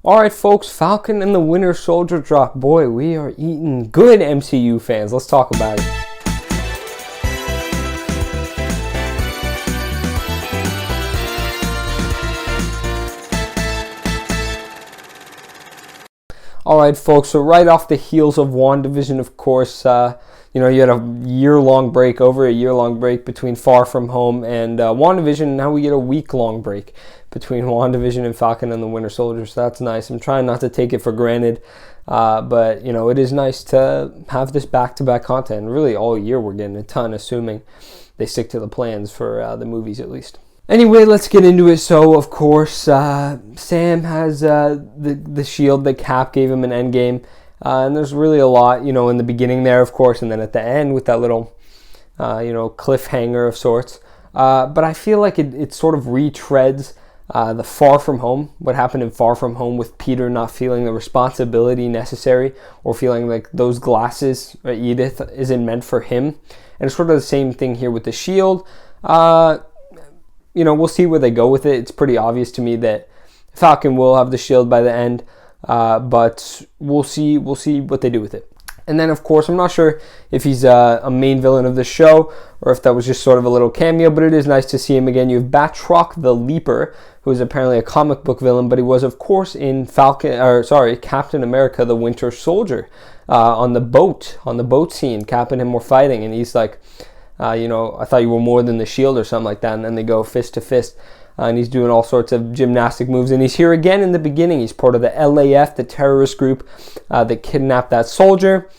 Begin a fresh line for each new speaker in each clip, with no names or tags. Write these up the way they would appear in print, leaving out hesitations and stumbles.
Alright folks, Falcon and the Winter Soldier drop. Boy, we are eating good, MCU fans. Let's talk about it. Alright folks, so right off the heels of WandaVision, of course, you had a year-long break, over a year-long break between Far From Home and WandaVision. Now we get a week-long break between WandaVision and Falcon and the Winter Soldier, so that's nice. I'm trying not to take it for granted, but, it is nice to have this back-to-back content. Really, all year we're getting a ton, assuming they stick to the plans for the movies at least. Anyway, let's get into it. So, of course, Sam has the shield that Cap gave him in Endgame. And there's really a lot, in the beginning there, of course, and then at the end with that little, cliffhanger of sorts. But I feel like it sort of retreads the Far From Home, what happened in Far From Home with Peter not feeling the responsibility necessary or feeling like those glasses, Edith, isn't meant for him. And it's sort of the same thing here with the shield. We'll see where they go with it. It's pretty obvious to me that Falcon will have the shield by the end, but we'll see what they do with it. And then, of course, I'm not sure if he's a main villain of the show or if that was just sort of a little cameo, but it is nice to see him again. You have Batroc the Leaper, who is apparently a comic book villain, but he was, of course, in Captain America the Winter Soldier, on the boat scene. Cap and him were fighting, and he's like, I thought you were more than the shield or something like that. And then they go fist to fist. And he's doing all sorts of gymnastic moves. And he's here again in the beginning. He's part of the LAF, the terrorist group that kidnapped that soldier.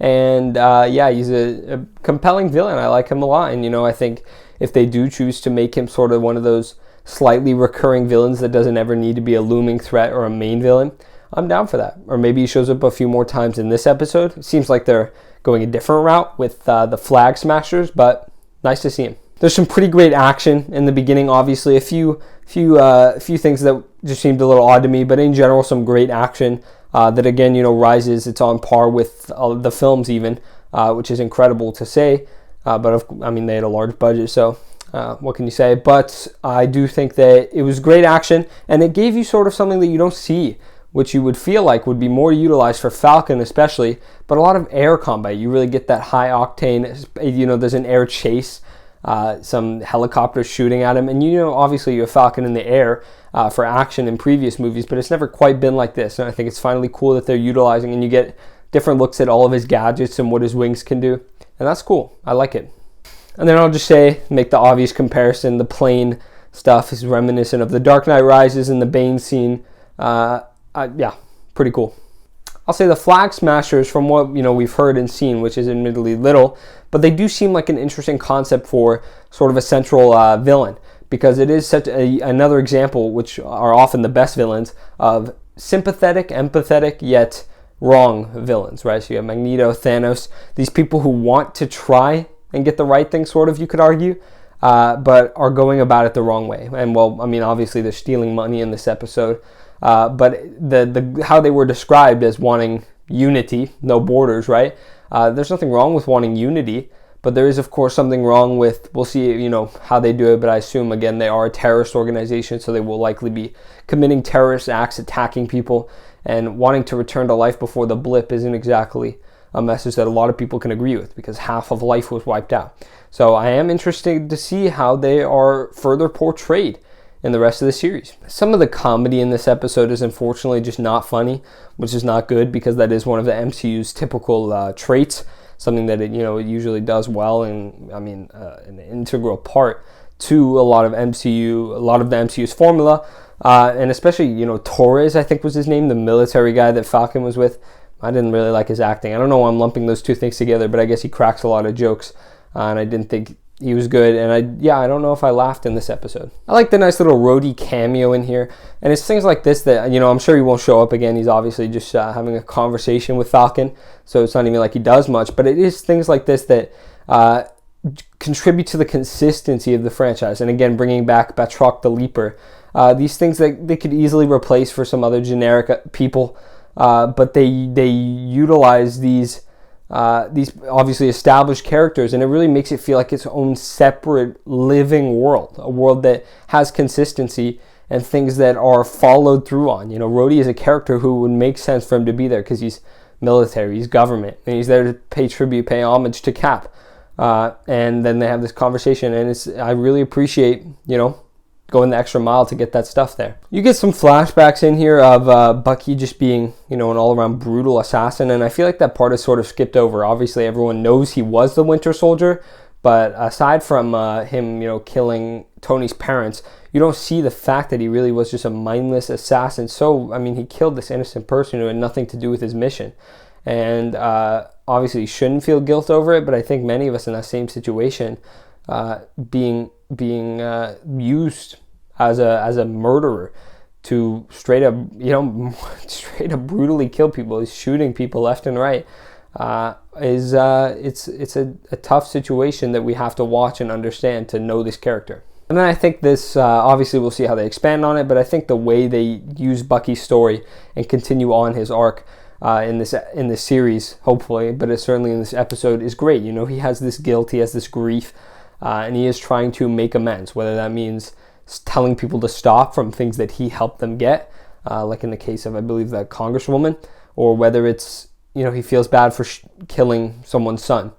And he's a compelling villain. I like him a lot. And, I think if they do choose to make him sort of one of those slightly recurring villains that doesn't ever need to be a looming threat or a main villain, I'm down for that. Or maybe he shows up a few more times in this episode. It seems like they're going a different route with the Flag Smashers, but nice to see him. There's some pretty great action in the beginning. Obviously, a few things that just seemed a little odd to me, but in general, some great action that again, rises. It's on par with the films even, which is incredible to say. But they had a large budget, so what can you say? But I do think that it was great action, and it gave you sort of something that you don't see, which you would feel like would be more utilized for Falcon especially, but a lot of air combat. You really get that high octane, there's an air chase, some helicopters shooting at him, and obviously you have Falcon in the air for action in previous movies, but it's never quite been like this, and I think it's finally cool that they're utilizing, and you get different looks at all of his gadgets and what his wings can do, and that's cool. I like it. And then I'll just make the obvious comparison, the plane stuff is reminiscent of the Dark Knight Rises and the Bane scene. Pretty cool. I'll say the Flag Smashers, from what we've heard and seen, which is admittedly little, but they do seem like an interesting concept for sort of a central villain, because it is such another example, which are often the best villains, of sympathetic, empathetic, yet wrong villains, right? So you have Magneto, Thanos, these people who want to try and get the right thing, sort of, you could argue, but are going about it the wrong way. And obviously they're stealing money in this episode. But the how they were described as wanting unity, no borders, right? There's nothing wrong with wanting unity, but there is, of course, something wrong with, we'll see, how they do it, but I assume, again, they are a terrorist organization, so they will likely be committing terrorist acts, attacking people, and wanting to return to life before the blip isn't exactly a message that a lot of people can agree with, because half of life was wiped out. So I am interested to see how they are further portrayed in the rest of the series. Some of the comedy in this episode is unfortunately just not funny, which is not good, because that is one of the MCU's typical traits, something that it usually does well, and an integral part to a lot of the MCU's formula, and especially Torres, I think was his name, the military guy that Falcon was with. I didn't really like his acting. I don't know why I'm lumping those two things together, but I guess he cracks a lot of jokes, and I didn't think he was good, and I don't know if I laughed in this episode. I like the nice little Rhodey cameo in here, and it's things like this that, I'm sure he won't show up again. He's obviously just having a conversation with Falcon, so it's not even like he does much, but it is things like this that contribute to the consistency of the franchise, and again, bringing back Batroc the Leaper. These things that they could easily replace for some other generic people, but they utilize these obviously established characters, and it really makes it feel like its own separate living world, a world that has consistency and things that are followed through on. Rhodey is a character who would make sense for him to be there because he's military, he's government, and he's there to pay tribute, pay homage to Cap. And then they have this conversation, and I really appreciate, going the extra mile to get that stuff there. You get some flashbacks in here of Bucky just being, an all-around brutal assassin, and I feel like that part is sort of skipped over. Obviously, everyone knows he was the Winter Soldier, but aside from him, killing Tony's parents, you don't see the fact that he really was just a mindless assassin. So, he killed this innocent person who had nothing to do with his mission. And obviously, he shouldn't feel guilt over it, but I think many of us in that same situation, being used as a murderer to straight up brutally kill people, he's shooting people left and right, it's a tough situation that we have to watch and understand to know this character. And then I think this, obviously we'll see how they expand on it, but I think the way they use Bucky's story and continue on his arc in this series, hopefully, but it's certainly in this episode, is great. He has this guilt, he has this grief, and he is trying to make amends, whether that means telling people to stop from things that he helped them get, like in the case of, I believe, that Congresswoman, or whether it's, he feels bad for killing someone's son,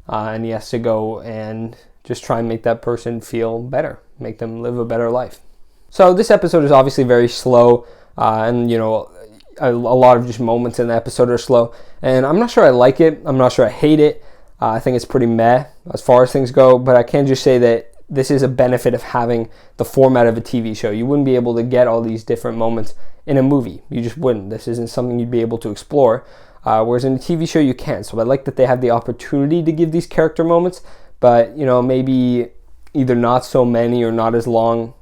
and he has to go and just try and make that person feel better, make them live a better life. So this episode is obviously very slow, and a lot of just moments in the episode are slow, and I'm not sure I like it. I'm not sure I hate it. I think it's pretty meh as far as things go, but I can just say that this is a benefit of having the format of a TV show. You wouldn't be able to get all these different moments in a movie. You just wouldn't. This isn't something you'd be able to explore, whereas in a TV show you can. So I like that they have the opportunity to give these character moments, but maybe either not so many or not as long.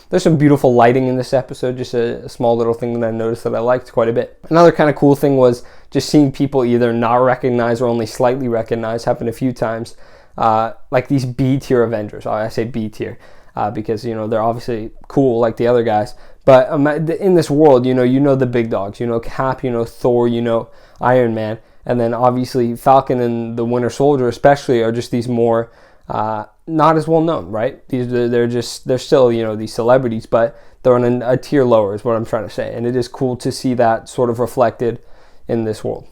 There's some beautiful lighting in this episode, just a small little thing that I noticed that I liked quite a bit. Another kind of cool thing was just seeing people either not recognize or only slightly recognize, happened a few times, like these B-tier Avengers. I say B-tier because, they're obviously cool like the other guys. But in this world, you know the big dogs. Cap, Thor, Iron Man. And then obviously Falcon and the Winter Soldier especially are just these more not as well known, right? They're still these celebrities, but they're on a tier lower is what I'm trying to say, and it is cool to see that sort of reflected in this world.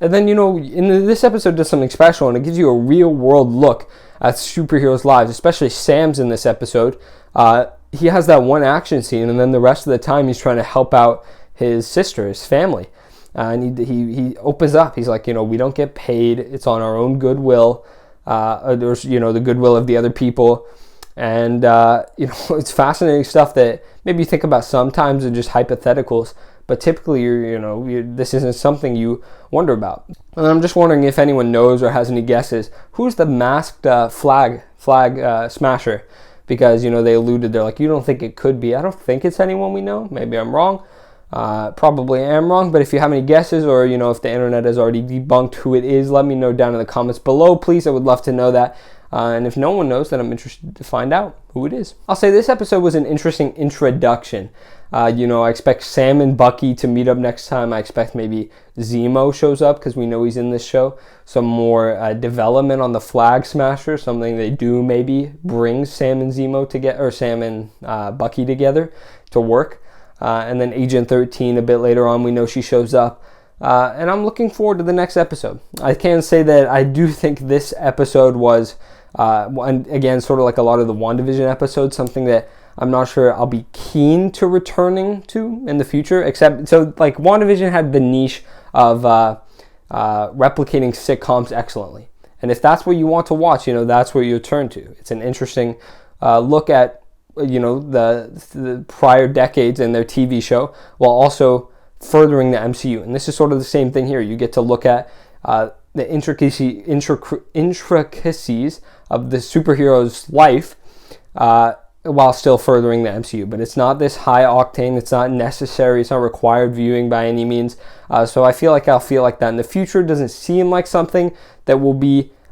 And then in this episode does something special, and it gives you a real world look at superheroes' lives, especially Sam's in this episode. He has that one action scene, and then the rest of the time he's trying to help out his sister, his family, and he opens up. He's like, we don't get paid; it's on our own goodwill. There's the goodwill of the other people, and it's fascinating stuff that maybe you think about sometimes in just hypotheticals, but typically this isn't something you wonder about. And I'm just wondering if anyone knows or has any guesses who's the masked flag smasher, because they alluded, they're like, you don't think it could be. I don't think it's anyone we know. Maybe I'm wrong. Probably am wrong, but if you have any guesses, or if the internet has already debunked who it is, let me know down in the comments below, please. I would love to know that. And if no one knows, then I'm interested to find out who it is. I'll say this episode was an interesting introduction. I expect Sam and Bucky to meet up next time. I expect maybe Zemo shows up because we know he's in this show. Some more development on the Flag Smasher, something they do maybe bring Sam and Zemo together, or Sam and Bucky together to work. And then Agent 13 a bit later on, we know she shows up. And I'm looking forward to the next episode. I can say that I do think this episode was, again, sort of like a lot of the WandaVision episodes, something that I'm not sure I'll be keen to returning to in the future. Except, so like WandaVision had the niche of replicating sitcoms excellently. And if that's what you want to watch, that's what you turn to. It's an interesting look at the prior decades in their TV show, while also furthering the MCU. And this is sort of the same thing here. You get to look at the intricacies of the superhero's life while still furthering the MCU. But it's not this high octane. It's not necessary. It's not required viewing by any means. So I feel like I'll feel like that in the future. It doesn't seem like something that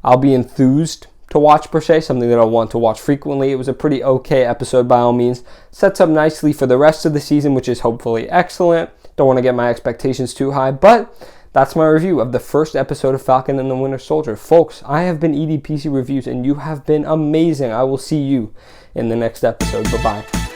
I'll be enthused to watch per se, something that I'll want to watch frequently. It was a pretty okay episode by all means. Sets up nicely for the rest of the season, which is hopefully excellent. Don't want to get my expectations too high, but that's my review of the first episode of Falcon and the Winter Soldier. Folks, I have been EDPC Reviews, and you have been amazing. I will see you in the next episode. Bye-bye.